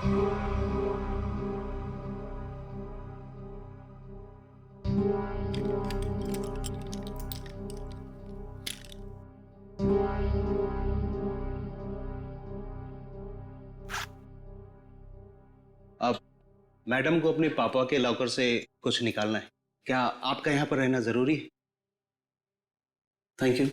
अब मैडम को अपने पापा के लॉकर से कुछ निकालना है। क्या आपका यहाँ पर रहना जरूरी है? Thank you.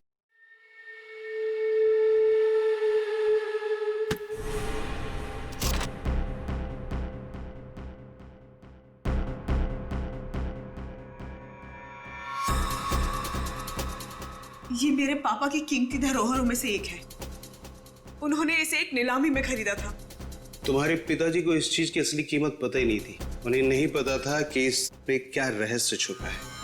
ये मेरे पापा की कीमती धरोहरों में से एक है। उन्होंने इसे एक नीलामी में खरीदा था। तुम्हारे पिताजी को इस चीज की असली कीमत पता ही नहीं थी। उन्हें नहीं पता था कि इस पे क्या रहस्य छुपा है।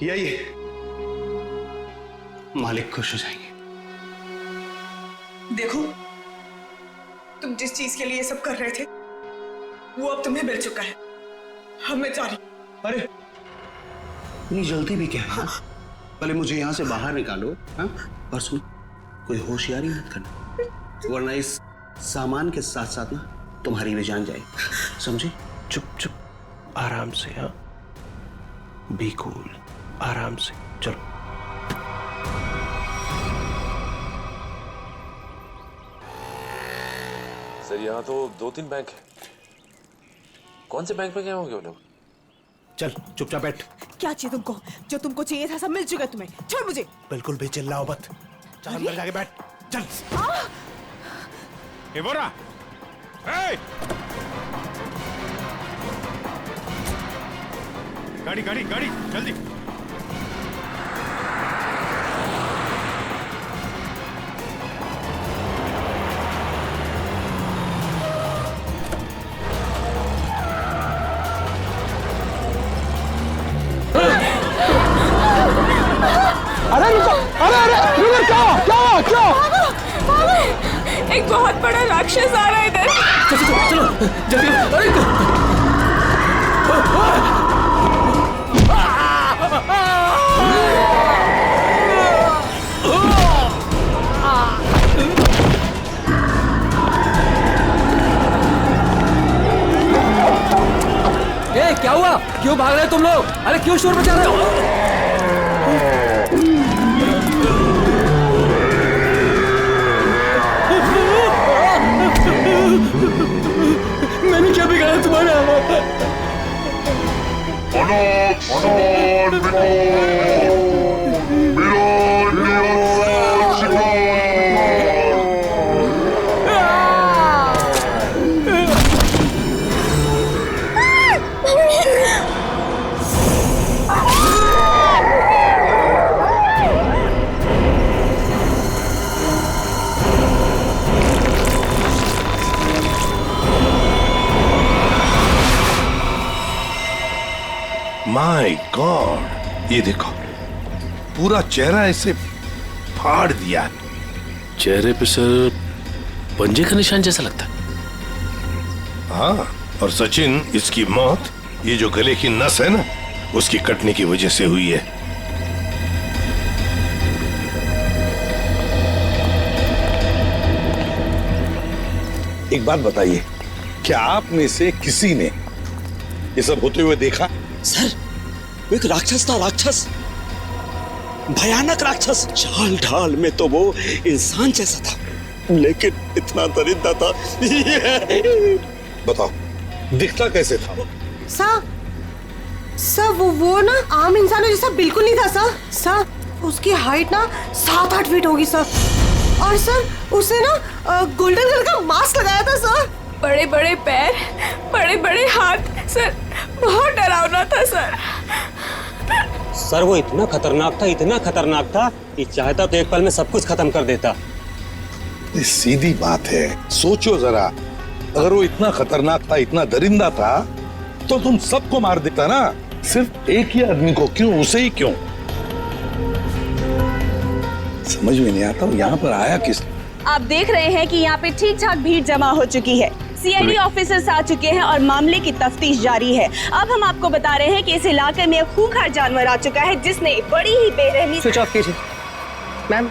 यही मालिक खुश हो जाएंगे। देखो, तुम जिस चीज के लिए सब कर रहे थे वो अब तुम्हें मिल चुका है। अब मैं जा रही। अरे इतनी जल्दी भी क्या है? हाँ। पहले मुझे यहाँ से बाहर निकालो। हाँ? और सुन, कोई होशियारी मत करना, वरना इस सामान के साथ साथ ना तुम्हारी भी जान जाए। समझे? चुप चुप, आराम से। हाँ, बी कूल, आराम से चलो। सर यहाँ तो 2-3 बैंक है। कौन से बैंक में गए होंगे वो लोग? चल चुपचाप बैठ। क्या चाहिए तुमको? जो तुमको चाहिए था सब मिल चुका है तुम्हें। छोड़ मुझे। बिल्कुल भी चिल्लाओ मत। चल अंदर जाके बैठ। चल। एवोरा, गाड़ी गाड़ी गाड़ी जल्दी। अरे रुको, अरे क्या? एक बहुत बड़ा राक्षस आ रहा है इधर। चलो जल्दी। क्या हुआ? क्यों भाग रहे हो तुम लोग? अरे क्यों शोर मचा रहे हो? मैंने क्या बिगाड़ा तुम्हारा? माय गॉड, ये देखो, पूरा चेहरा ऐसे फाड़ दिया। चेहरे पे सर पंजे का निशान जैसा लगता है। हाँ, और सचिन, इसकी मौत ये जो गले की नस है ना, उसकी कटने की वजह से हुई है। एक बात बताइए, क्या आप में से किसी ने ये सब होते हुए देखा? सर, वो एक राक्षस था, राक्षस, भयानक राक्षस। चाल ढाल में तो वो इंसान जैसा था, लेकिन इतना दरिद्र था। बताओ, दिखता कैसे था? सर वो ना आम इंसानों जैसा बिल्कुल नहीं था सर। उसकी हाइट ना 7-8 फीट होगी सर। और सर उसे ना गोल्डन कलर का मास्क लगाया था सर। बड़े बड़े पैर, बड़े बड़े हाथ सर, बहुत डरावना था सर। सर वो इतना खतरनाक था कि चाहता तो एक पल में सब कुछ खत्म कर देता। ये सीधी बात है, सोचो जरा, अगर वो इतना खतरनाक था, इतना दरिंदा था, तो तुम सबको मार देता ना, सिर्फ एक ही आदमी को क्यों, उसे ही क्यों? समझ में नहीं आता वो यहाँ पर आया किस? आप देख रहे हैं कि यहाँ पे ठीक ठाक भीड़ जमा हो चुकी है। सीआईडी ऑफिसर्स आ चुके हैं और मामले की तफ्तीश जारी है। अब हम आपको बता रहे हैं कि इस इलाके में एक खूंखार जानवर आ चुका है जिसने बड़ी ही बेरहमी। स्विच ऑफ कीजिए मैम,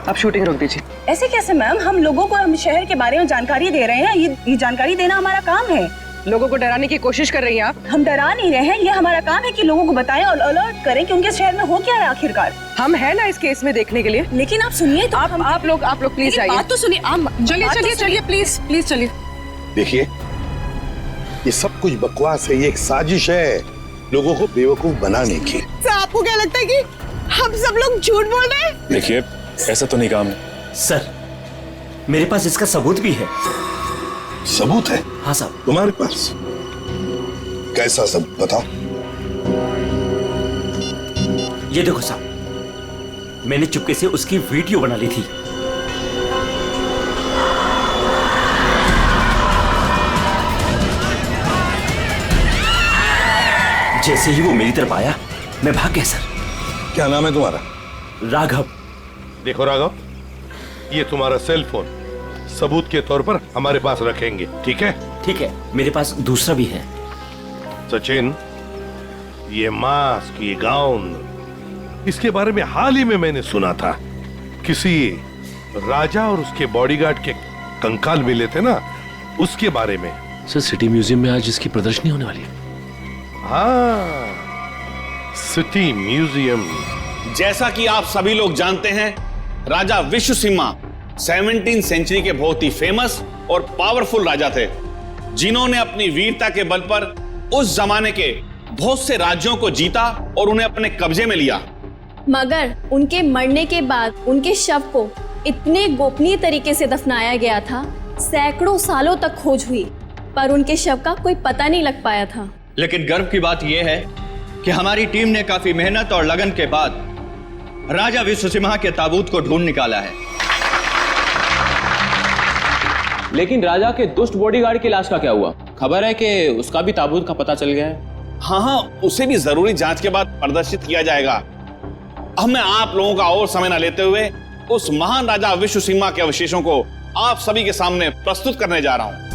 आप शूटिंग रोक दीजिए। ऐसे कैसे मैम, हम लोगों को हम शहर के बारे में जानकारी दे रहे हैं, ये जानकारी देना हमारा काम है। लोगों को डराने की कोशिश कर रही हैं आप। हम डरा नहीं रहे हैं, ये हमारा काम है कि लोगों को बताएं और अलर्ट करें कि उनके शहर में हो क्या है आखिरकार। हम है ना इस केस में देखने के लिए। लेकिन आप सुनिए तो आप लोग प्लीज आइए। बात तो सुनिए। चलिए प्लीज चलिए। देखिए, ये सब कुछ बकवास है, ये एक साजिश है लोगों को बेवकूफ बनाने की। सर आपको क्या लगता है कि हम सब लोग झूठ बोल रहे हैं? देखिए, ऐसा तो नहीं काम है। सर मेरे पास इसका सबूत भी है। सबूत है? हाँ साहब। तुम्हारे पास कैसा सबूत, बताओ। ये देखो साहब, मैंने चुपके से उसकी वीडियो बना ली थी। जैसे ही वो मेरी तरफ आया मैं भाग गया सर। क्या नाम है तुम्हारा? राघव। देखो राघव, ये तुम्हारा सेल फोन सबूत के तौर पर हमारे पास रखेंगे, ठीक है? ठीक है, मेरे पास दूसरा भी है। सचिन, ये मास्क, ये गाउन, इसके बारे में हाल ही में मैंने सुना था। किसी राजा और उसके बॉडीगार्ड के कंकाल मिले थे ना, उसके बारे में। सर सिटी म्यूजियम में आज इसकी प्रदर्शनी होने वाली है। हाँ, सिटी म्यूजियम। जैसा कि आप सभी लोग जानते हैं, राजा विश्वसिम्हा 17वीं सेंचुरी के बहुत ही फेमस और पावरफुल राजा थे, जिन्होंने अपनी वीरता के बल पर उस जमाने के बहुत से राज्यों को जीता और उन्हें अपने कब्जे में लिया। मगर उनके मरने के बाद उनके शव को इतने गोपनीय तरीके से दफनाया गया था, सैकड़ों सालों तक खोज हुई, पर उनके शव का कोई पता नहीं लग पाया था। लेकिन गर्व की बात यह है कि हमारी टीम ने काफी मेहनत और लगन के बाद राजा विश्वसिम्हा के ताबूत को ढूंढ निकाला है। लेकिन राजा के दुष्ट बॉडीगार्ड की लाश का क्या हुआ? खबर है कि उसका भी ताबूत का पता चल गया है। हाँ, उसे भी जरूरी जांच के बाद प्रदर्शित किया जाएगा। अब मैं आप लोगों का और समय न लेते हुए उस महान राजा विश्वसिम्हा के अवशेषों को आप सभी के सामने प्रस्तुत करने जा रहा हूं।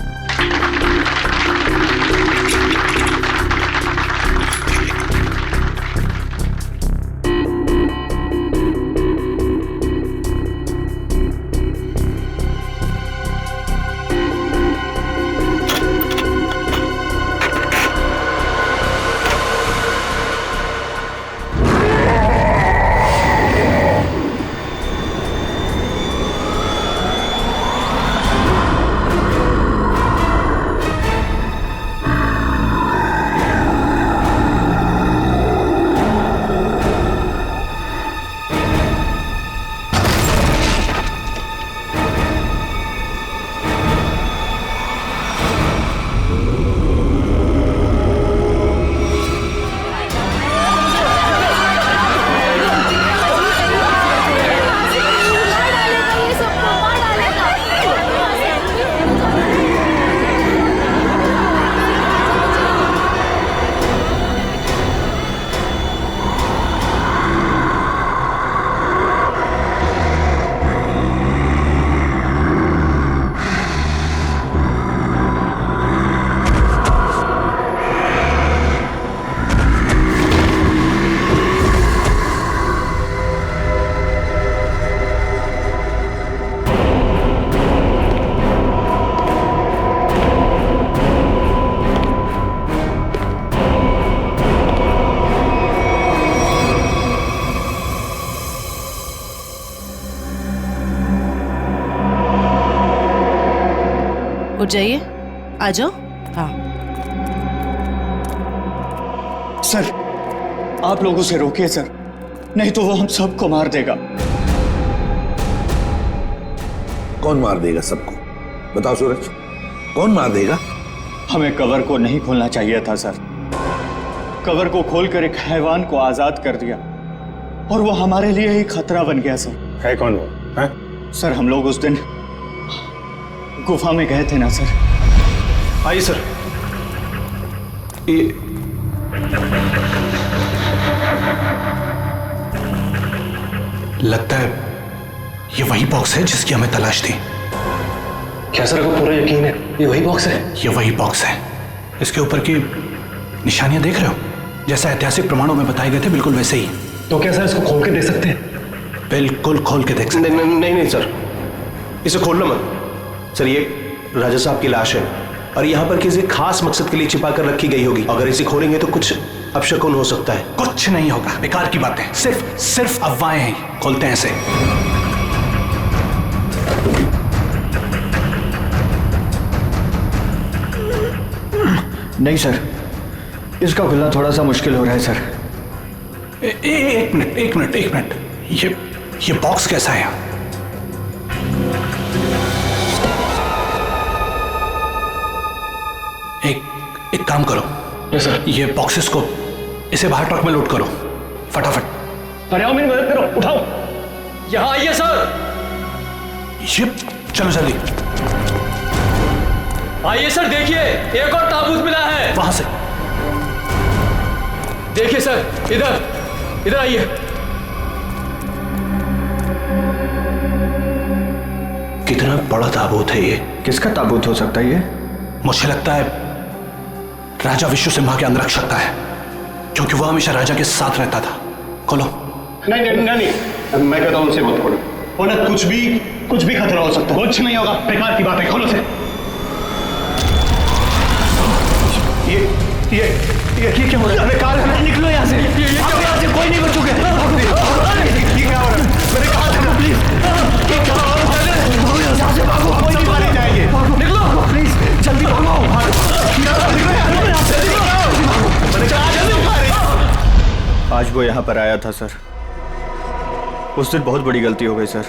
उठ जाइए, आ जाओ। हाँ सर, आप लोग उसे रोकिए सर, नहीं तो वो हम सबको मार देगा। कौन मार देगा सबको? बताओ सूरज, कौन मार देगा? हमें कवर को नहीं खोलना चाहिए था सर। कवर को खोलकर एक हैवान को आजाद कर दिया और वो हमारे लिए ही खतरा बन गया सर। है कौन वो? है? सर हम लोग उस दिन गुफा में गए थे ना सर। आइए सर। ये लगता है ये वही बॉक्स है जिसकी हमें तलाश थी। क्या सर, आपको पूरा यकीन है ये वही बॉक्स है? ये वही बॉक्स है। इसके ऊपर की निशानियां देख रहे हो? जैसा ऐतिहासिक प्रमाणों में बताए गए थे बिल्कुल वैसे ही। तो क्या सर इसको खोल के देख सकते हैं? बिल्कुल खोल के देख सकते हैं। नहीं सर, इसे खोलना मत सर। ये राजा साहब की लाश है और यहाँ पर किसी खास मकसद के लिए छिपा कर रखी गई होगी। अगर इसे खोलेंगे तो कुछ अपशकुन हो सकता है। कुछ नहीं होगा, बेकार की बातें, सिर्फ अफवाहें हैं। खोलते हैं इसे। नहीं सर, इसका खुलना थोड़ा सा मुश्किल हो रहा है सर। एक मिनट। ये बॉक्स कैसा है? एक काम करो। Yes sir. ये बॉक्सेस को इसे बाहर ट्रक में लोड करो फटाफट। अरे आओ, मेरी मदद करो, उठाओ। यहाँ आइए सर। ये चलो जल्दी। आइए सर, देखिए एक और ताबूत मिला है। वहां से देखिए सर, इधर आइए। कितना बड़ा ताबूत है ये? किसका ताबूत हो सकता है ये? मुझे लगता है राजा विश्व सिम्हा के अंगरक्षक का है, क्योंकि वो हमेशा राजा के साथ रहता था। खोलो। नहीं, मैं कहता हूं उनसे मत खोलो। उन्हें कुछ भी खतरा हो सकता है। कुछ नहीं होगा, बेकार की बात है, खोलो से। ये क्या हो रहा है? अरे कार निकलो यहाँ से। यहाँ से कोई नहीं बचोगे। ये क्या हो रहा है? मैंने कहा था ना, प्लीज। ये क्या हो रहा है? यहाँ से भागो, कोई नहीं मारे जाएंगे। निकलो प्लीज, जल्दी भागो। आज वो यहाँ पर आया था सर। उस दिन बहुत बड़ी गलती हो गई सर।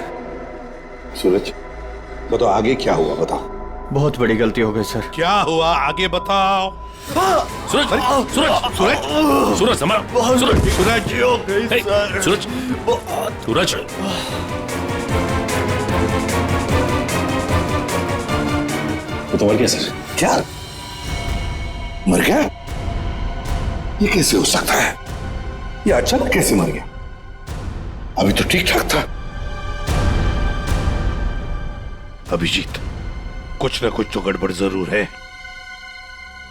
सूरज बताओ आगे क्या हुआ, बताओ। बहुत बड़ी गलती हो गई सर। क्या हुआ आगे बताओ। सूरज तो मर गया सर। क्या मर गया? ये कैसे हो सकता है? ये अचानक कैसे मर गया? अभी तो ठीक ठाक था। अभिजीत, कुछ ना कुछ तो गड़बड़ जरूर है।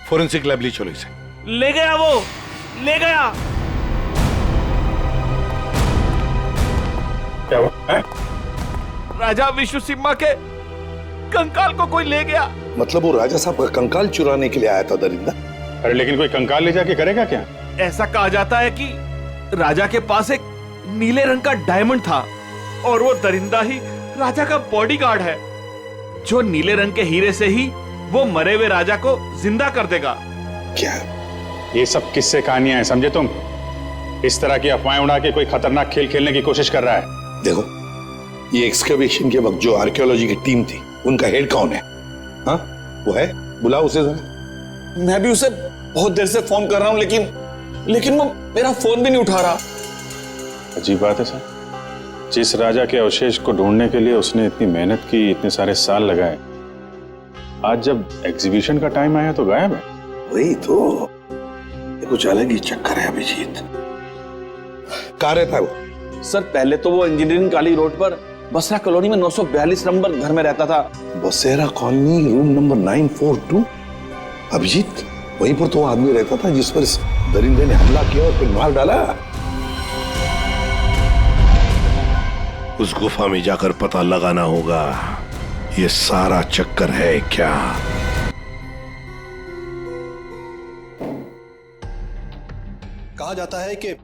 फोरेंसिक लैब ले चलो इसे। ले गया वो, ले गया। क्या हुआ? राजा विश्व सिम्हा के कंकाल को कोई ले गया। मतलब वो राजा साहब का कंकाल चुराने के लिए आया था दरिंदा? अरे लेकिन कोई कंकाल ले जाके करेगा क्या? ऐसा कहा जाता है कि राजा के पास एक नीले रंग का डायमंड था और वो दरिंदा ही राजा का बॉडीगार्ड है, जो नीले रंग के हीरे से ही वो मरे हुए राजा को जिंदा कर देगा। क्या ये सब किस्से कहानियां हैं, समझे तुम? इस तरह की अफवाहें उड़ा के कोई खतरनाक खेल खेलने की कोशिश कर रहा है। देखो, ये एक्सकवेशन के वक्त जो आर्कियोलॉजी की टीम थी उनका हेड कौन है? हाँ वो है, बुलाओ उसे जरा। मैं भी उसे बहुत देर से फोन कर रहा हूं, लेकिन वो मेरा फोन भी नहीं उठा रहा। अजीब बात है सर, जिस राजा के अवशेष को ढूंढने के लिए उसने इतनी मेहनत की, इतने सारे साल लगाए, आज जब एग्जीबिशन का टाइम आया तो गायब है। वही तो, ये कुछ अलग ही चक्कर है अभिजीत। कहाँ रहता है वो? सर पहले तो वो इंजीनियरिंग काली रोड पर बसरा कॉलोनी में 942 नंबर घर में रहता था। बसेरा कॉलोनी रूम नंबर 942? अभिजीत, वहीं पर तो वो आदमी रहता था जिस पर इस दरिंदे ने हमला किया और फिर मार डाला। उस गुफा में जाकर पता लगाना होगा ये सारा चक्कर है क्या। कहा जाता है कि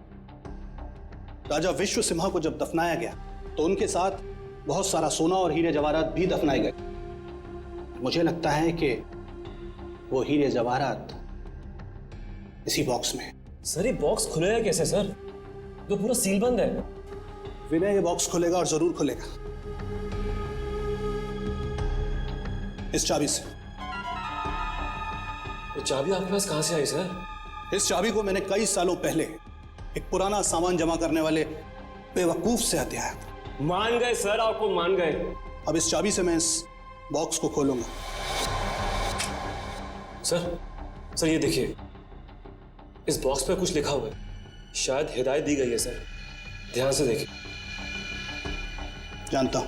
राजा विश्व सिम्हा को जब दफनाया गया तो उनके साथ बहुत सारा सोना और हीरे जवाहरात भी दफनाए गए। मुझे लगता है कि वो हीरे जवाहरात इसी बॉक्स में। सर ये बॉक्स खुलेगा कैसे सर? तो पूरा सील बंद है। विनय ये बॉक्स खुलेगा और जरूर खुलेगा। इस चाबी से। ये चाबी आपके पास कहां से आई सर? इस चाबी को मैंने कई सालों पहले एक पुराना सामान जमा करने वाले बेवकूफ से हत्या है। मान गए सर, आपको मान गए। अब इस चाबी से मैं इस बॉक्स को खोलूंगा। सर ये देखिए, इस बॉक्स पे कुछ लिखा हुआ है, शायद हिदायत दी गई है सर, ध्यान से देखिए। जानता हूं,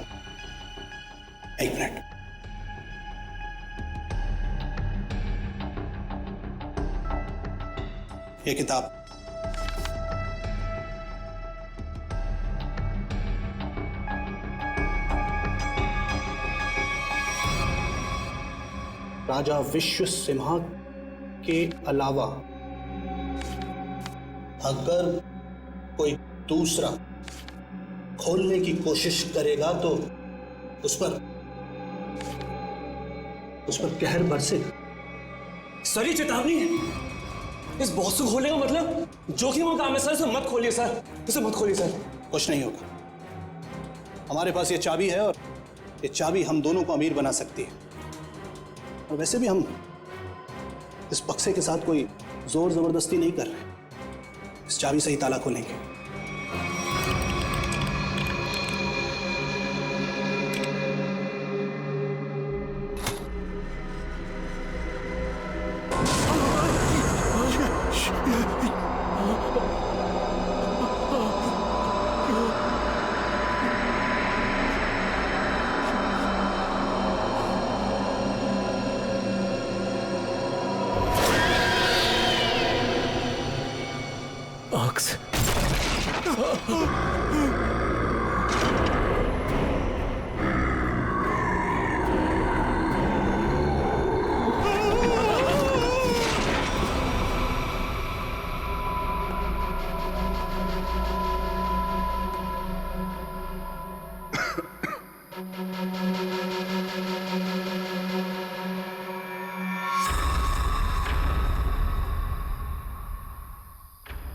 एक मिनट। ये किताब राजा विश्व सिम्हा के अलावा अगर कोई दूसरा खोलने की कोशिश करेगा तो उस पर कहर बरसेगा। सर ये चेतावनी है, इस बॉक्स को खोलने का मतलब जोखिम का काम है सर, इसे मत खोलिए सर, इसे मत खोलिए सर। कुछ नहीं होगा, हमारे पास ये चाबी है और ये चाबी हम दोनों को अमीर बना सकती है। और वैसे भी हम इस बक्से के साथ कोई जोर जबरदस्ती नहीं कर रहे, इस चाबी से ही ताला खोलेंगे।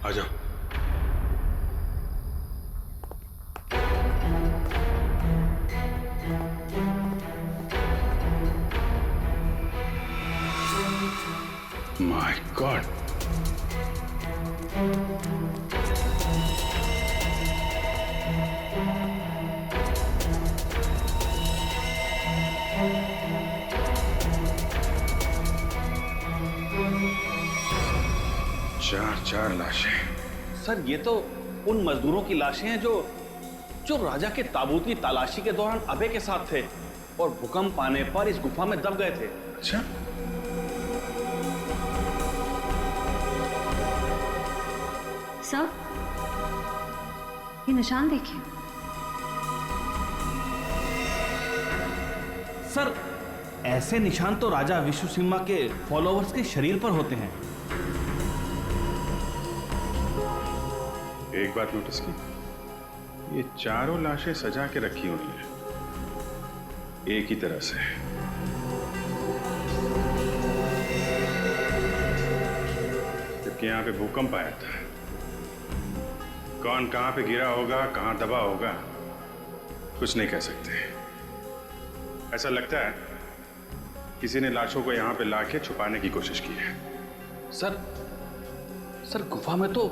आ जाओ। माय गॉड, चार लाशें। सर ये तो उन मजदूरों की लाशें हैं जो राजा के ताबूत की तलाशी के दौरान अबे के साथ थे और भूकंप आने पर इस गुफा में दब गए थे। अच्छा, सर ये निशान देखिए। सर ऐसे निशान तो राजा विश्व सिम्हा के फॉलोअर्स के शरीर पर होते हैं। एक बात नोटिस की, ये चारों लाशें सजा के रखी हुई हैं एक ही तरह से। जबकि यहां पे भूकंप आया था, कौन कहां पे गिरा होगा, कहां दबा होगा, कुछ नहीं कह सकते। ऐसा लगता है किसी ने लाशों को यहां पे लाके छुपाने की कोशिश की है। सर गुफा में तो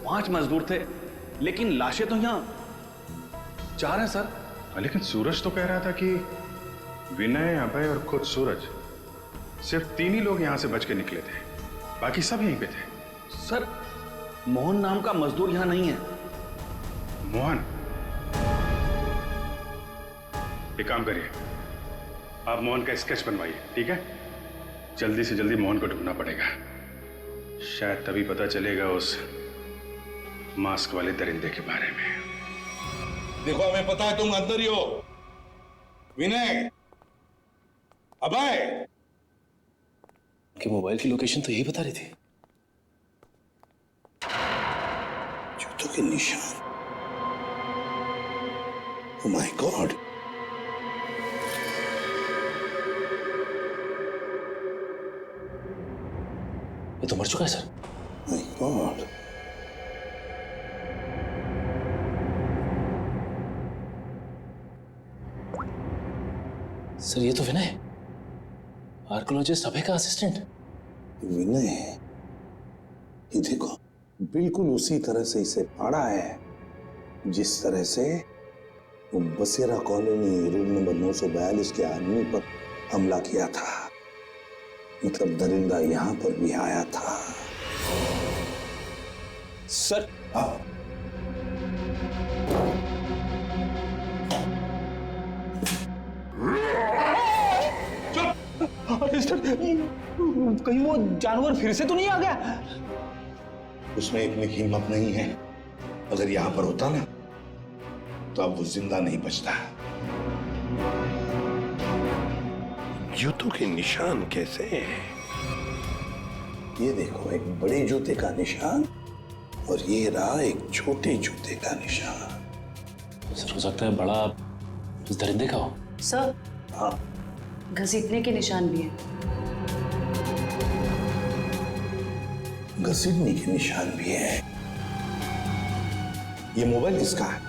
5 मजदूर थे, लेकिन लाशें तो यहाँ 4 हैं सर। लेकिन सूरज तो कह रहा था कि विनय, अभय और खुद सूरज, सिर्फ 3 ही लोग यहां से बच के निकले थे, बाकी सब यहीं पे थे। सर मोहन नाम का मजदूर यहां नहीं है। मोहन? एक काम करिए, आप मोहन का स्केच बनवाइए, ठीक है? जल्दी से जल्दी मोहन को ढूंढना पड़ेगा, शायद तभी पता चलेगा उस मास्क वाले दरिंदे के बारे में। देखो, हमें पता है तुम अंदर ही हो। विनय, अभय, कि मोबाइल की लोकेशन तो यही बता रही थी। जूतों के निशान। ओह माय गॉड, ये तो मर चुका है सर। माय गॉड, सर ये तो विनय है। आर्कोलॉजिस्ट अभय का असिस्टेंट? विनय, ये देखो बिल्कुल उसी तरह से इसे फाड़ा है जिस तरह से वो बसेरा कॉलोनी रूम नंबर 942 के आदमी पर हमला किया था। मतलब दरिंदा यहां पर भी आया था। सर कहीं वो जानवर फिर से तो नहीं आ गया? उसमें इतनी हिम्मत नहीं है। अगर यहां पर होता ना तो अब वो जिंदा नहीं बचता। जूतों के निशान कैसे हैं? ये देखो एक बड़े जूते का निशान और ये रहा एक छोटे जूते का निशान। सर हो सकता है बड़ा उस दरिंदे का हो। सर हाँ, घसीटने के निशान भी हैं। घसीटने के निशान भी है। ये मोबाइल किसका है?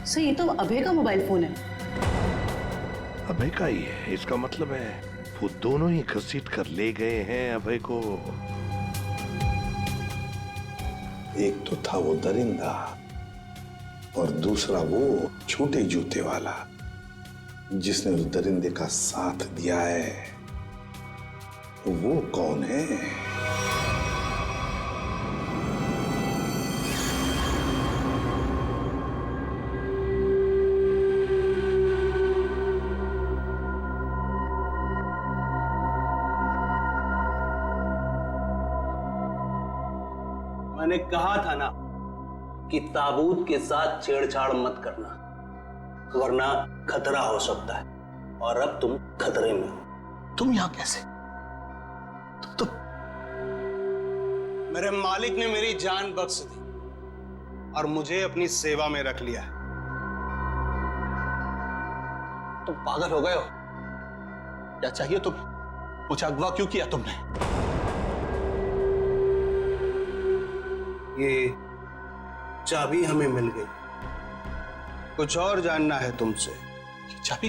सर ये तो अभय का मोबाइल फोन है। अभय का ही है, इसका मतलब है वो दोनों ही घसीट कर ले गए हैं अभय को। एक तो था वो दरिंदा और दूसरा वो छोटे जूते वाला जिसने उस दरिंदे का साथ दिया है। वो कौन है? मैंने कहा था ना कि ताबूत के साथ छेड़छाड़ मत करना, वरना खतरा हो सकता है। और अब तुम खतरे में हो। तुम यहां कैसे? तो मेरे मालिक ने मेरी जान बख्श दी और मुझे अपनी सेवा में रख लिया है। तुम पागल हो गए हो? क्या चाहिए तुम्हें? मुझे अगवा क्यों किया तुमने? ये चाबी हमें मिल गई। कुछ और जानना है तुमसे? चाबी?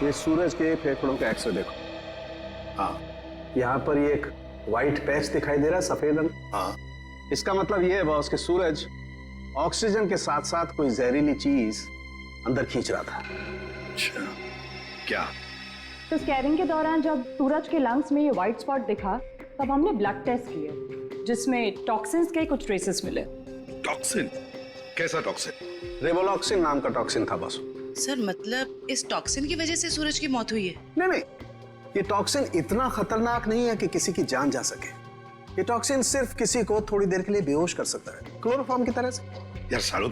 ये सूरज के फेफड़ों का एक्सरे देखो। हाँ, यहाँ पर ये एक व्हाइट पैच दिखाई दे रहा है, सफेद रंग। हाँ, इसका मतलब ये है बॉस कि सूरज ऑक्सीजन के साथ साथ कोई जहरीली चीज अंदर खींच रहा था। अच्छा, क्या? तो स्कैनिंग के दौरान जब सूरज के लंग्स में ये व्हाइट स्पॉट दिखा तब हमने ब्लड टेस्ट किए जिसमें टॉक्सिन्स के कुछ ट्रेसेस मिले। टॉक्सिन? कैसा टॉक्सिन? रेवोलॉक्सिन नाम का टॉक्सिन था बॉस। सर मतलब इस टॉक्सिन की वजह से सूरज की मौत हुई है? नहीं, ये टॉक्सिन इतना खतरनाक नहीं है कि किसी की जान जा सके। ये टॉक्सिन सिर्फ किसी को थोड़ी देर के लिए बेहोश कर सकता है, क्लोरोफॉर्म की तरह से। यार सालों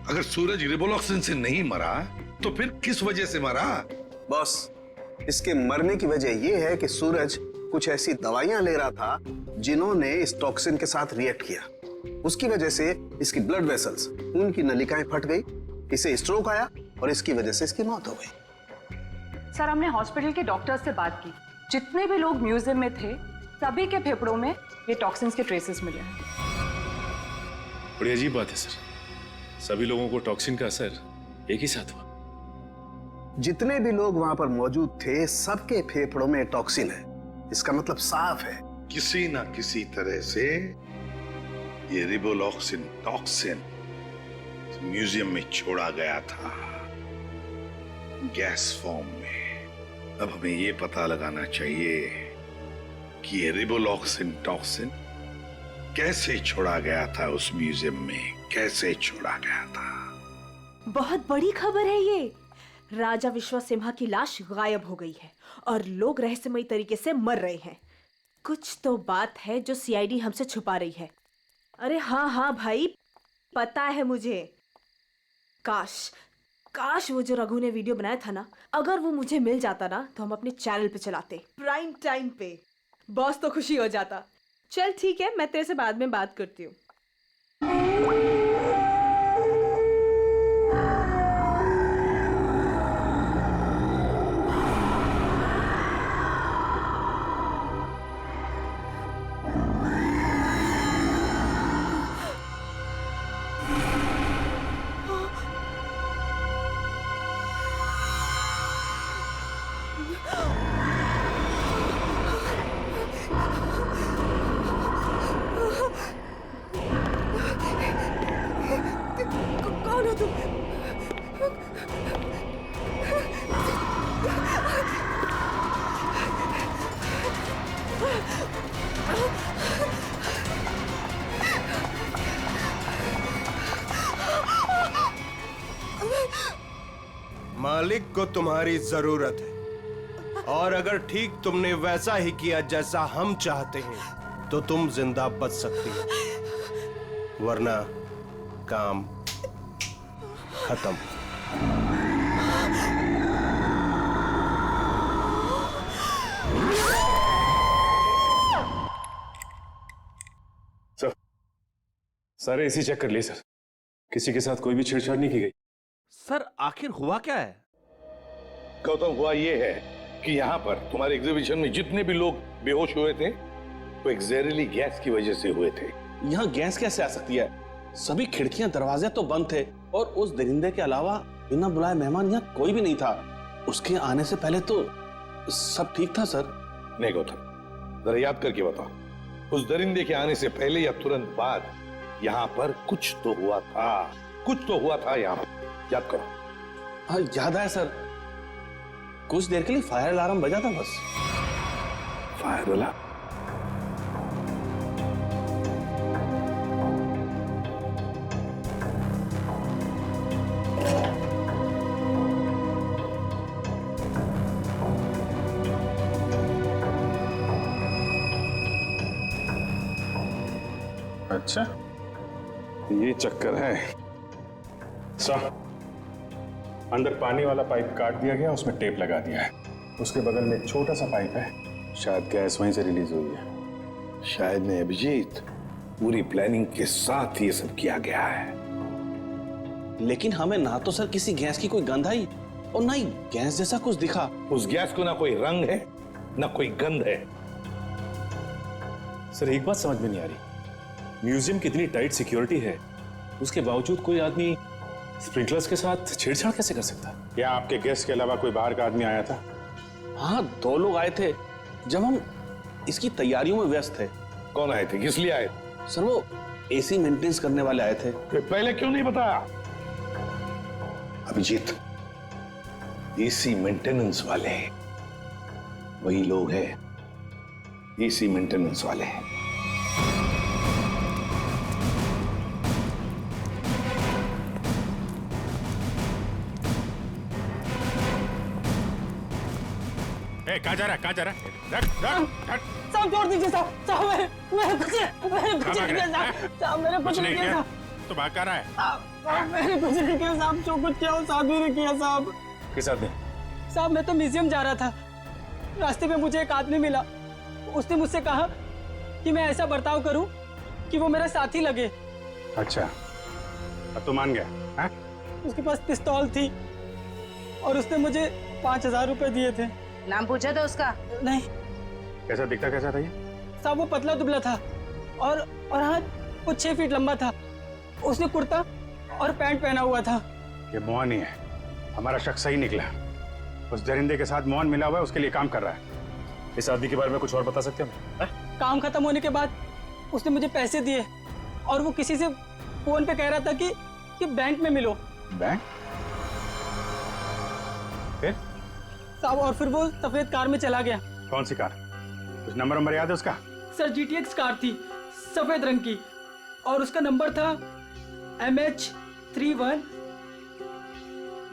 अगर सूरज रिवोलॉक्सिन से नहीं मरा तो फिर किस वजह से मरा? बॉस, इसके मरने की वजह यह है कि सूरज कुछ ऐसी दवाइयां ले रहा था जिन्होंने इस टॉक्सिन के साथ रिएक्ट किया। उसकी वजह से इसकी ब्लड वेसल्स, खून की नलिकाएं फट गई, इसे स्ट्रोक आया और इसकी वजह से इसकी मौत हो गई। सर हमने हॉस्पिटल के डॉक्टर्स से बात की, जितने भी लोग म्यूजियम में थे सभी के फेफड़ों में ये टॉक्सिन्स के ट्रेसेस मिले हैं। बड़ी अजीब बात है सर, सभी लोगों को टॉक्सिन का असर एक ही साथ हुआ। जितने भी लोग वहां पर मौजूद थे सबके फेफड़ों में टॉक्सिन है। इसका मतलब साफ है, किसी ना किसी तरह से ये रिवोलॉक्सिन टॉक्सिन म्यूजियम में छोड़ा गया था, गैस फॉर्म में। अब हमें ये पता लगाना चाहिए कि ये रिवोलॉक्सिन टॉक्सिन कैसे छोड़ा गया था उस म्यूजियम में, कैसे छोड़ा गया था। बहुत बड़ी खबर है ये। राजा विश्वसिम्हा की लाश गायब हो गई है और लोग रहस्यमयी तरीके से मर रहे हैं। कुछ तो बात है जो सीआईडी हमसे छुपा रही है। अरे हाँ हाँ भाई, पता है मुझे। काश वो जो रघु ने वीडियो बनाया था ना, अगर वो मुझे मिल जाता ना तो हम अपने चैनल पे चलाते, प्राइम टाइम पे। बॉस तो खुशी हो जाता। चल ठीक है, मैं तेरे से बाद में बात करती हूँ। मालिक को तुम्हारी जरूरत है, और अगर ठीक तुमने वैसा ही किया जैसा हम चाहते हैं तो तुम जिंदा बच सकती हो, वरना काम खत्म। सर, सारे एसी चेक कर लिए सर, किसी के साथ कोई भी छेड़छाड़ नहीं की गई। सर आखिर हुआ क्या है? गौतम, हुआ ये है कि यहाँ पर तुम्हारे एग्जीबिशन में जितने भी लोग बेहोश हुए थे वो एक जहरीली गैस की वजह से हुए थे। यहाँ गैस कैसे आ सकती है? सभी खिड़कियां दरवाजे तो बंद थे और उस दरिंदे के अलावा बिना बुलाए मेहमान यहाँ कोई भी नहीं था। उसके आने से पहले तो सब ठीक था सर। नहीं गौतम, जरा याद करके बताओ, उस दरिंदे के आने से पहले या तुरंत बाद यहाँ पर कुछ तो हुआ था, कुछ तो हुआ था यहाँ पर। याद करो। हाँ याद है सर, कुछ देर के लिए फायर अलार्म बजा था बस। Fire alarm? अच्छा, ये चक्कर है। सर, अंदर पानी वाला पाइप काट दिया गया, उसमें टेप लगा दिया है। उसके बगल में एक छोटा सा पाइप है, शायद गैस वहीं से रिलीज हुई है। शायद नहीं अभिजीत, पूरी प्लानिंग के साथ ये सब किया गया है। लेकिन हमें ना तो सर किसी गैस की कोई गंध आई और ना ही गैस जैसा कुछ दिखा। उस गैस को ना कोई रंग है ना कोई गंध है। सर एक बात समझ में नहीं आ रही, म्यूजियम की इतनी टाइट सिक्योरिटी है, उसके बावजूद कोई आदमी स्प्रिंकलर्स के साथ छेड़छाड़ कैसे कर सकता है? क्या आपके गेस्ट के अलावा कोई बाहर का आदमी आया था? हाँ, 2 लोग आए थे जब हम इसकी तैयारियों में व्यस्त थे। कौन आए थे? किस लिए आए? सर वो एसी मेंटेनेंस करने वाले आए थे। पहले क्यों नहीं बताया? अभिजीत, एसी मेंटेनेंस वाले वही लोग हैं, एसी मेंटेनेंस वाले हैं। कहाँ जा रहा है? कहाँ जा रहा है? रख, रख, रख। साहब छोड़ दीजिए साहब, साहब मैंने कुछ नहीं किया साहब, मैंने कुछ नहीं किया। तो भाग कर रहा है? साहब मैंने कुछ नहीं किया साहब, जो कुछ किया वो साहब ही ने किया साहब। किस आदमी? साहब मैं तो म्यूजियम जा रहा था, रास्ते में मुझे एक आदमी मिला, उसने मुझसे कहा कि मैं ऐसा बर्ताव करूं कि वो मेरा साथी लगे। अच्छा, अब तो मान गया? हाँ? उसके पास पिस्तौल थी और उसने मुझे 5000 रुपए दिए थे। नाम पूछा था उसका? नहीं। कैसा दिखता कैसा था ये? साहब वो पतला दुबला था और हाँ वो 6 फीट लंबा था। उसने कुर्ता और पैंट पहना हुआ था। ये मोहन ही है, हमारा शक सही निकला। उस दरिंदे के साथ मोहन मिला हुआ है, उसके लिए काम कर रहा है। इस आदमी के बारे में कुछ और बता सकते हैं? काम खत्म होने के बाद उसने मुझे पैसे दिए और वो किसी से फोन पे कह रहा था कि बैंक में मिलो। बैंक? फिर? साहब और फिर वो सफेद कार में चला गया। कौन सी कार? कुछ नंबर याद है उसका? सर GTX कार थी, सफेद रंग की, और उसका नंबर था MH31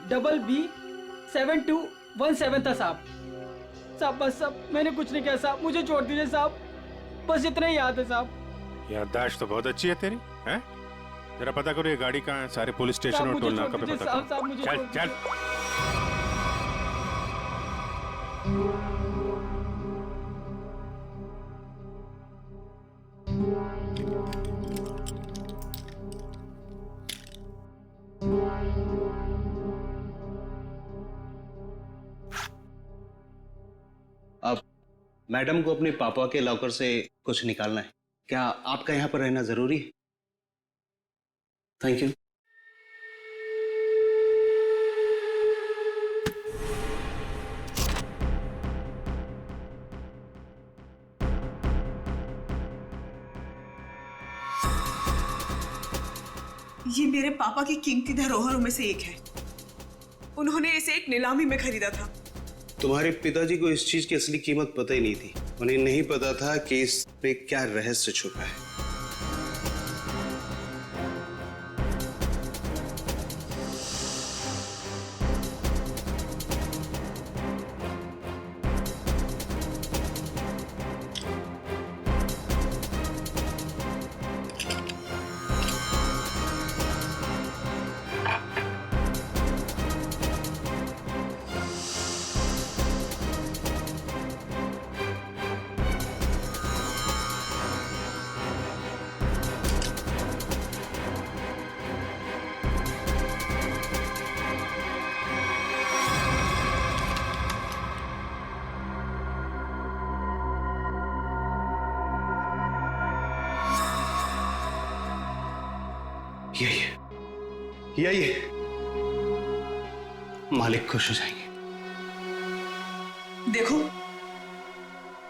BB7217 था साहब। साहब बस साहब मैंने कुछ नहीं किया साहब, मुझे छोड़ दीजिए साहब, बस इतना ही याद है साहब। याददाश्त तो बहुत अच्छी है तेरी, हैं? जरा पता करो ये गाड़ी कहाँ है, सारे पुलिस स्टेशन और टोल नाका पे पता करो। चल चल। अब मैडम को अपने पापा के लॉकर से कुछ निकालना है। क्या आपका यहाँ पर रहना जरूरी है? Thank you. ये मेरे पापा की कीमती धरोहरों में से एक है। उन्होंने इसे एक नीलामी में खरीदा था। तुम्हारे पिताजी को इस चीज की असली कीमत पता ही नहीं थी। उन्हें नहीं पता था कि इस पे क्या रहस्य छुपा है। यही मालिक खुश हो जाएंगे। देखो,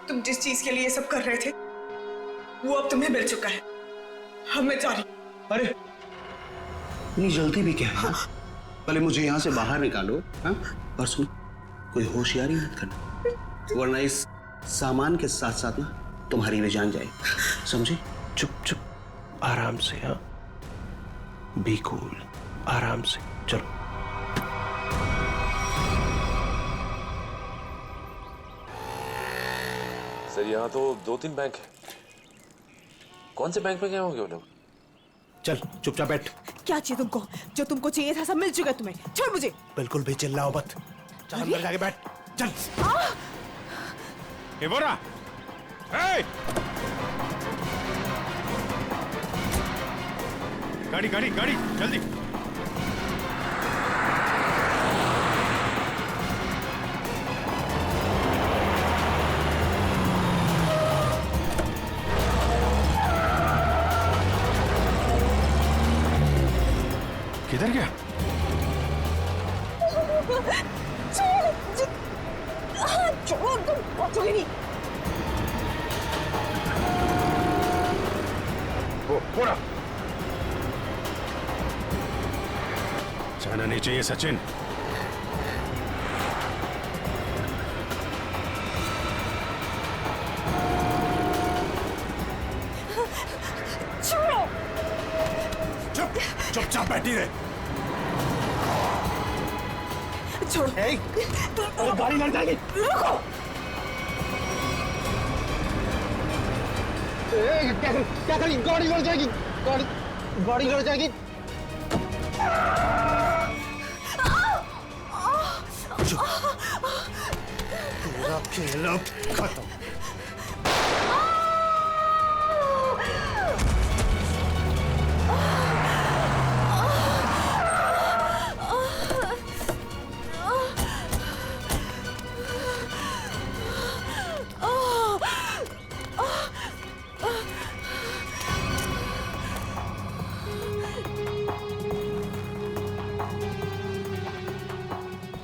तुम जिस चीज के लिए ये सब कर रहे थे वो अब तुम्हें मिल चुका है। अब मैं जा रही हूं। अरे इतनी जल्दी भी क्या है? पहले मुझे यहाँ से बाहर निकालो। हाँ? और सुनो, कोई होशियारी मत करना, वरना इस सामान के साथ साथ ना तुम्हारी भी जान जाए। समझे? चुप चुप, आराम से। हाँ, बी कूल, आराम से। चलो। सर यहाँ तो 2-3 बैंक है। कौन से बैंक में गए होंगे वो लोग? चल चुपचाप बैठ। क्या चाहिए तुमको? जो तुमको चाहिए था सब मिल चुका है तुम्हें। छोड़ मुझे। बिल्कुल भी चिल्लाओ मत। चल अंदर जाके बैठ। चल। एवोरा, ए! गाड़ी गाड़ी गाड़ी जल्दी। किधर गया? छोड़, तुम पहुंचोगे नहीं। वो पूरा जाना नहीं चाहिए सचिन। छोड़ो। चुपचाप बैठी रहे। छोड़ो। अरे गाड़ी लड़ जाएगी। रुको। क्या करी? गाड़ी लड़ जाएगी। गाड़ी लड़ जाएगी। पूरा खेल अब खत्म।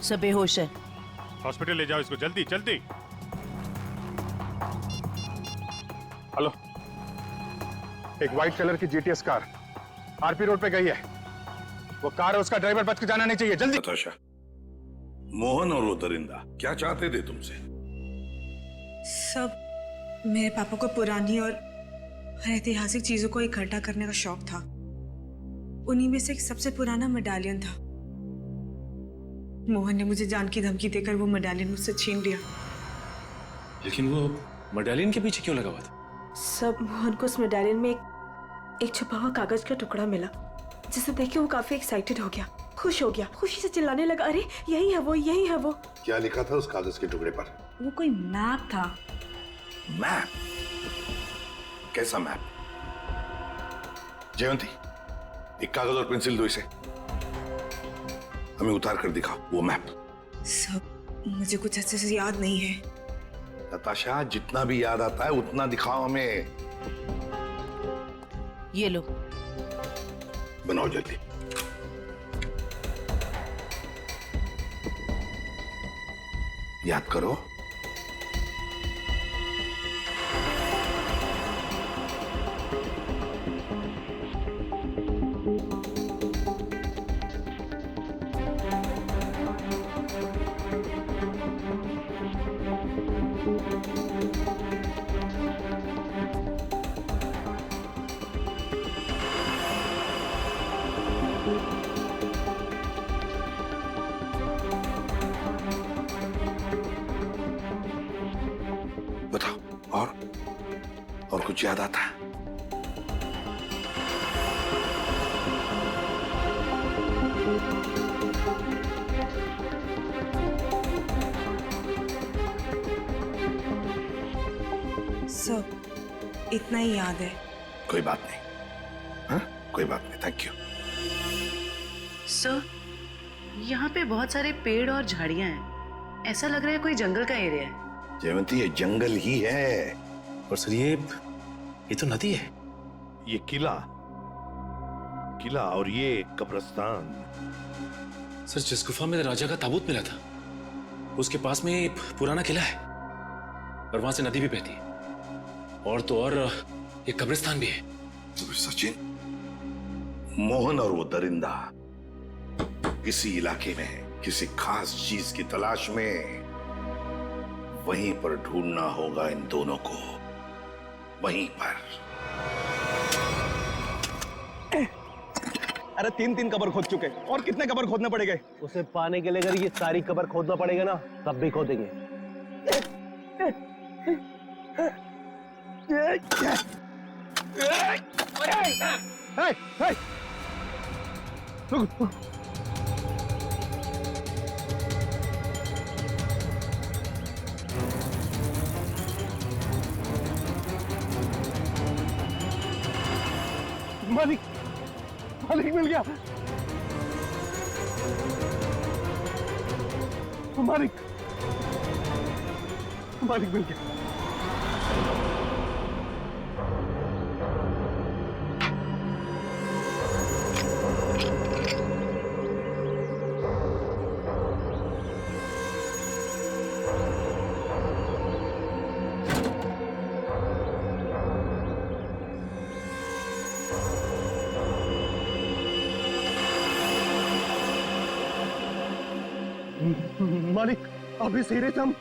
सब बेहोश है। हॉस्पिटल ले जाओ इसको, जल्दी जल्दी। हेलो, एक व्हाइट कलर की जीटीएस कार आरपी रोड पे गई है। वो कार है, उसका ड्राइवर बच के जाना नहीं चाहिए। जल्दी। नताशा, मोहन और वो दरिंदा क्या चाहते थे तुमसे? सब मेरे पापा को पुरानी और ऐतिहासिक चीजों को इकट्ठा करने का शौक था। उन्हीं में से एक सबसे पुराना मेडालियन था। मोहन ने मुझे जान की धमकी देकर वो मेडालियन मुझसे छीन लिया। लेकिन वो मेडालियन के पीछे क्यों लगा हुआ था? सब मोहन को उस मेडालियन में एक छुपा हुआ कागज का टुकड़ा मिला, जिसे देख के वो काफी एक्साइटेड हो गया, खुश हो गया, खुशी से चिल्लाने लगा, अरे यही है वो, यही है वो। क्या लिखा था उस कागज के टुकड़े पर? वो कोई मैप था। मैप? कैसा मैप? जयंती, एक कागज और पेंसिल दो इसे, हमें उतार कर दिखाओ वो मैप। सब मुझे कुछ अच्छे से याद नहीं है। नताशा, जितना भी याद आता है उतना दिखाओ हमें। ये लो। बनाओ जल्दी। याद करो। बताओ, और कुछ याद आता है? सब इतना ही याद है। कोई बात नहीं। हाँ, कोई बात नहीं। Thank you. सर, यहाँ पे बहुत सारे पेड़ और झाड़ियाँ हैं। ऐसा लग रहा है कोई जंगल का एरिया है। जयवंती, ये जंगल ही है। और सर ये तो नदी है। ये किला किला और ये कब्रिस्तान। सर, जिस गुफा में राजा का ताबूत मिला था उसके पास में एक पुराना किला है और वहां से नदी भी बहती है और तो और एक कब्रिस्तान भी है। तो सचिन, मोहन और वो दरिंदा किसी इलाके में किसी खास चीज की तलाश में, वहीं पर ढूंढना होगा इन दोनों को, वहीं पर। अरे 3 कबर खोद चुके और कितने कबर खोदने पड़ेंगे? उसे पाने के लिए अगर ये सारी कबर खोदना पड़ेगा ना, तब भी खोदेंगे। मालिक, मालिक मिल गया। मालिक, मालिक मिल गया। मालिक, अब इस हीरे से हम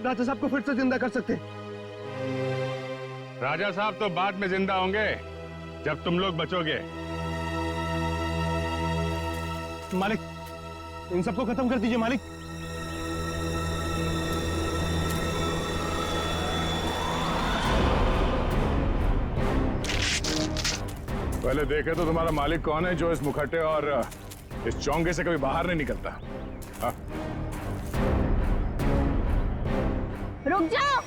राजा साहब को फिर से जिंदा कर सकते हैं। राजा साहब तो बाद में जिंदा होंगे जब तुम लोग बचोगे। मालिक, इन सबको खत्म कर दीजिए मालिक। पहले देखे तो तुम्हारा मालिक कौन है जो इस मुखट्टे और इस चौंगे से कभी बाहर नहीं निकलता। हाँ? रुक जाओ।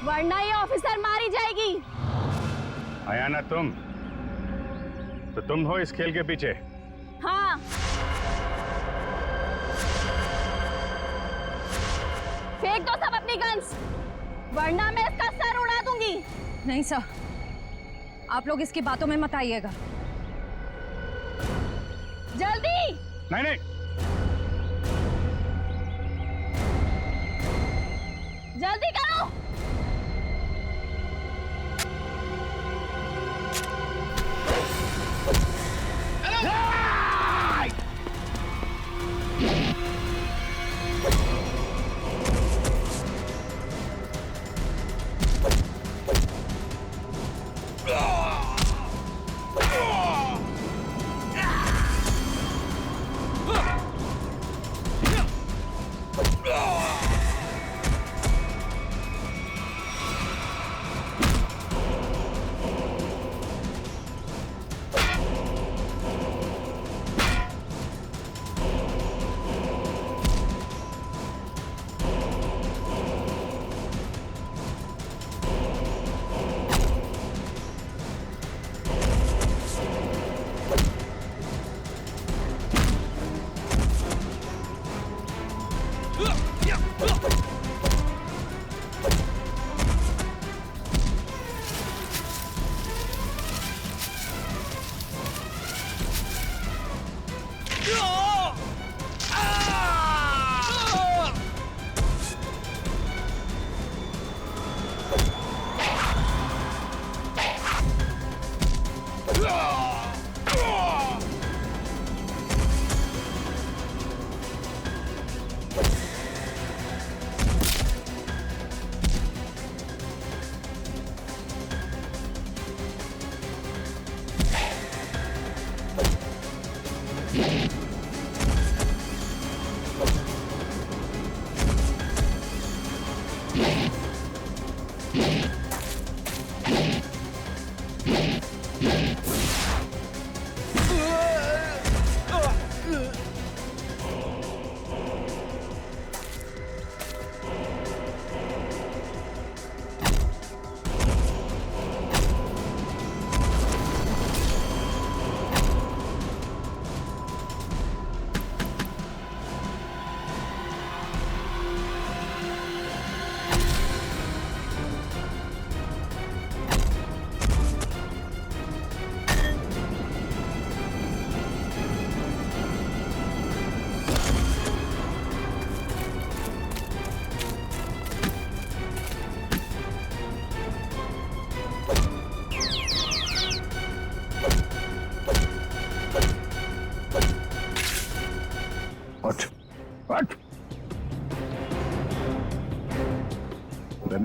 वरना ये ऑफिसर मारी जाएगी। आया ना तुम, तो तुम हो इस खेल के पीछे। हाँ। फेंक दो सब अपनी गन्स, वरना मैं इसका सर उड़ा दूंगी। नहीं सर, आप लोग इसकी बातों में मत आइएगा। जल्दी। नहीं नहीं, जल्दी करो।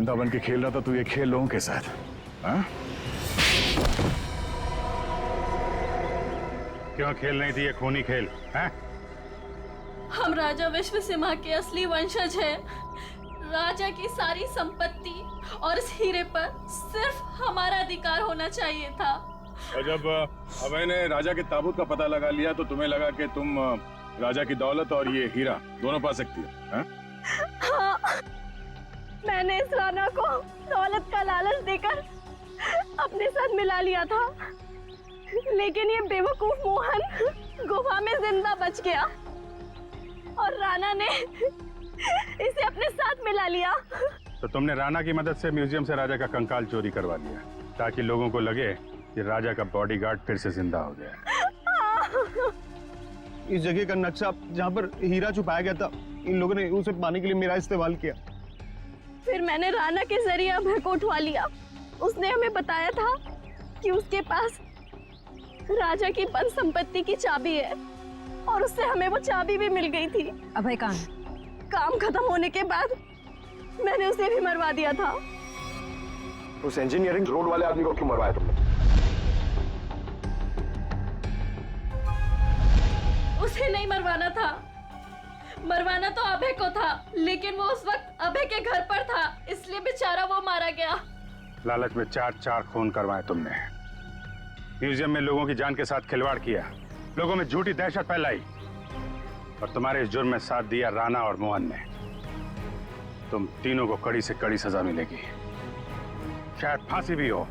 जिंदा बन के खेल रहा था, तू ये खेल लोगों के साथ, हाँ? क्यों खेल नहीं थी ये खूनी खेल, हैं? हम राजा विश्व सिम्हा के असली वंशज हैं। राजा की सारी संपत्ति और इस हीरे पर सिर्फ हमारा अधिकार होना चाहिए था। और जब अभय ने राजा के ताबूत का पता लगा लिया तो तुम्हें लगा कि तुम राजा की दौलत और ये हीरा दोनों पा सकती हो, हैं? हाँ, मैंने इस राणा को दौलत का लालच देकर अपने साथ मिला लिया था, लेकिन ये बेवकूफ मोहन गुफा में जिंदा बच गया और राणा ने इसे अपने साथ मिला लिया। तो तुमने राणा की मदद से म्यूजियम से राजा का कंकाल चोरी करवा लिया ताकि लोगों को लगे कि राजा का बॉडीगार्ड फिर से जिंदा हो गया। इस जगह का नक्शा जहाँ पर हीरा छुपाया गया था, इन लोगों ने उसे पाने के लिए मेरा इस्तेमाल किया। फिर मैंने राणा के जरिए अभय को उठवा लिया। उसने हमें बताया था कि उसके पास राजा की बंद संपत्ति की चाबी है और उससे हमें वो चाबी भी मिल गई थी। अभय कहाँ? काम खत्म होने के बाद मैंने उसे भी मरवा दिया था। उस इंजीनियरिंग रोड वाले आदमी को क्यों मरवाया तुमने? उसे नहीं मरवाना था, मरवाना तो अभय को था, लेकिन वो उस वक्त अभय के घर पर था, इसलिए बेचारा वो मारा गया। लालच में चार खून करवाए तुमने, म्यूजियम में लोगों की जान के साथ खिलवाड़ किया, लोगों में झूठी दहशत फैलाई और तुम्हारे इस जुर्म में साथ दिया राणा और मोहन ने। तुम तीनों को कड़ी से कड़ी सजा मिलेगी, शायद फांसी भी हो।